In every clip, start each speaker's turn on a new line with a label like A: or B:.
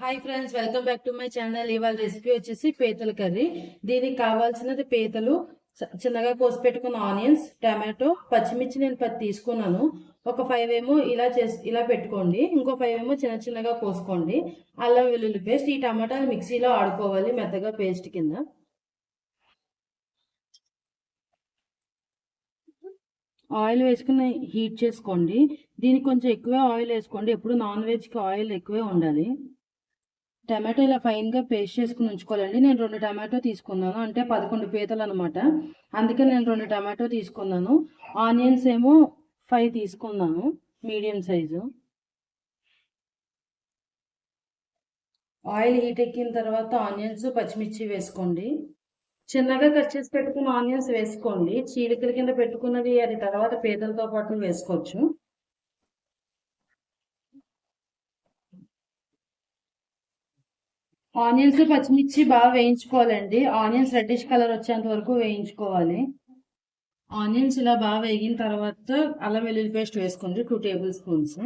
A: Hi friends, welcome back to my channel. ఇవాళ recipe వచ్చేసి పీతల కర్రీ. దీనికి కావాల్సినది పీతలు, చిన్నగా కోసి పెట్టుకున్న ఆనియన్స్, టమాటో, పచ్చిమిర్చి నేను 10 తీసుకున్నాను. ఒక 5 ఏమో ఇలా పెట్టుకోండి. ఇంకో 5 ఏమో చిన్న చిన్నగా కోసుకోండి. అల్లం వెల్లుల్లి పేస్ట్. ఈ టమాటాలు మిక్సీలో ఆడుకోవాలి మెత్తగా పేస్ట్ కింద. ఆయిల్ వేసుకుని హీట్ చేసుకోండి. దీనికి కొంచెం ఎక్కువే ఆయిల్ వేసుకోండి. ఎప్పుడు నాన్ వెజ్కి ఆయిల్ ఎక్కువే ఉండాలి. టమాటో ఇలా ఫైన్గా పేస్ట్ చేసుకుని ఉంచుకోవాలండి. నేను 2 టమాటో తీసుకున్నాను, అంటే 11 పీతలు అనమాట. అందుకే నేను 2 టమాటో తీసుకున్నాను. ఆనియన్స్ ఏమో 5 తీసుకున్నాను, మీడియం సైజు. ఆయిల్ హీట్ ఎక్కిన తర్వాత ఆనియన్స్, పచ్చిమిర్చి వేసుకోండి. చిన్నగా కట్ చేసి పెట్టుకున్న ఆనియన్స్ వేసుకోండి. చీలికల కింద పెట్టుకున్నది అది తర్వాత పీతలతో పాటు వేసుకోవచ్చు. ఆనియన్స్, పచ్చిమిర్చి బాగా వేయించుకోవాలండి. ఆనియన్స్ రెడ్డిష్ కలర్ వచ్చేంత వరకు వేయించుకోవాలి. ఆనియన్స్ ఇలా బాగా వేగిన తర్వాత అల్లం వెల్లుల్లి పేస్ట్ వేసుకోండి, 2 టేబుల్ స్పూన్స్.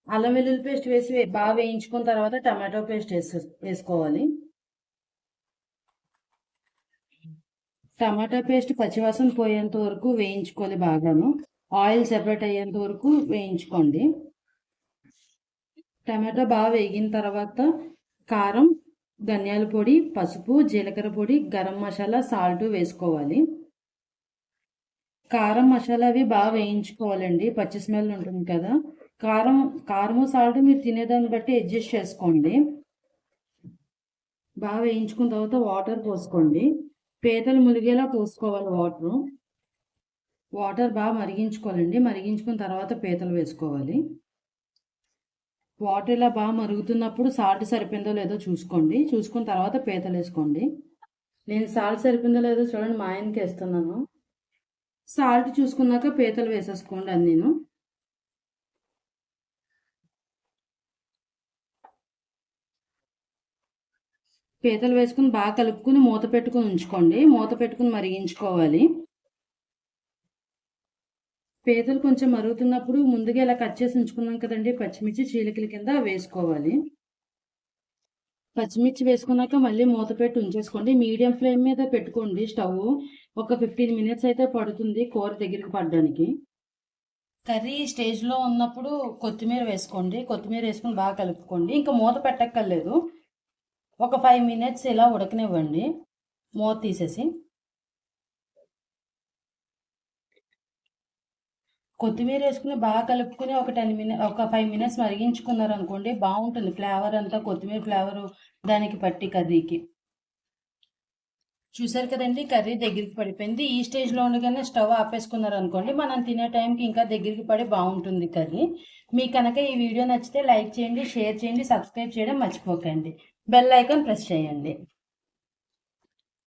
A: అల్లం వెల్లుల్లి పేస్ట్ వేసి బాగా వేయించుకున్న తర్వాత టమాటో పేస్ట్ వేసుకోవాలి. టమాటా పేస్ట్ పచ్చివాసన పోయేంత వరకు వేయించుకోవాలి బాగాను. ఆయిల్ సెపరేట్ అయ్యేంత వరకు వేయించుకోండి. టమాటా బాగా వేగిన తర్వాత కారం, ధనియాల పొడి, పసుపు, జీలకర్ర పొడి, గరం మసాలా, సాల్ట్ వేసుకోవాలి. కారం, మసాలా అవి బాగా వేయించుకోవాలండి. పచ్చి స్మెల్ ఉంటుంది కదా. కారము సాల్ట్ మీరు తినేదాన్ని బట్టి అడ్జస్ట్ చేసుకోండి. బాగా వేయించుకున్న తర్వాత వాటర్ పోసుకోండి. పీతలు ములిగేలా పోసుకోవాలి వాటర్ బాగా మరిగించుకోవాలండి. మరిగించుకున్న తర్వాత పీతలు వేసుకోవాలి. వాటర్ ఇలా బాగా మరుగుతున్నప్పుడు సాల్ట్ సరిపోయిందో లేదో చూసుకోండి. చూసుకున్న తర్వాత పీతలు వేసుకోండి. నేను సాల్ట్ సరిపోయిందో లేదో చూడండి, మా ఆయనకి వేస్తున్నాను. సాల్ట్ చూసుకున్నాక పీతలు వేసేసుకోండి అన్నీను. పీతలు వేసుకుని బాగా కలుపుకుని మూత పెట్టుకుని ఉంచుకోండి. మూత పెట్టుకుని మరిగించుకోవాలి. పీతలు కొంచెం మరుగుతున్నప్పుడు ముందుగా ఇలా కట్ చేసి ఉంచుకున్నాం కదండి, పచ్చిమిర్చి చీలికల కింద వేసుకోవాలి. పచ్చిమిర్చి వేసుకున్నాక మళ్ళీ మూత పెట్టి ఉంచేసుకోండి. మీడియం ఫ్లేమ్ మీద పెట్టుకోండి స్టవ్. ఒక 15 మినిట్స్ అయితే పడుతుంది కూర దగ్గరికి పడడానికి. కర్రీ స్టేజ్లో ఉన్నప్పుడు కొత్తిమీర వేసుకోండి. కొత్తిమీర వేసుకుని బాగా కలుపుకోండి. ఇంకా మూత పెట్టక్కర్లేదు. ఒక 5 మినిట్స్ ఇలా ఉడకనివ్వండి మూత తీసేసి. కొత్తిమీర వేసుకుని బాగా కలుపుకుని ఒక 5 మినిట్స్ మరిగించుకున్నారు అనుకోండి, బాగుంటుంది. ఫ్లేవర్ అంతా కొత్తిమీర ఫ్లేవర్ దానికి పట్టి కర్రీకి. చూసారు కదండి, కర్రీ దగ్గరికి పడిపోయింది. ఈ స్టేజ్లో ఉండగానే స్టవ్ ఆపేసుకున్నారు అనుకోండి, మనం తినే టైంకి ఇంకా దగ్గరికి పడి బాగుంటుంది కర్రీ. మీకు కనుక ఈ వీడియో నచ్చితే లైక్ చేయండి, షేర్ చేయండి, సబ్స్క్రైబ్ చేయడం మర్చిపోకండి. బెల్ ఐకాన్ ప్రెస్ చేయండి.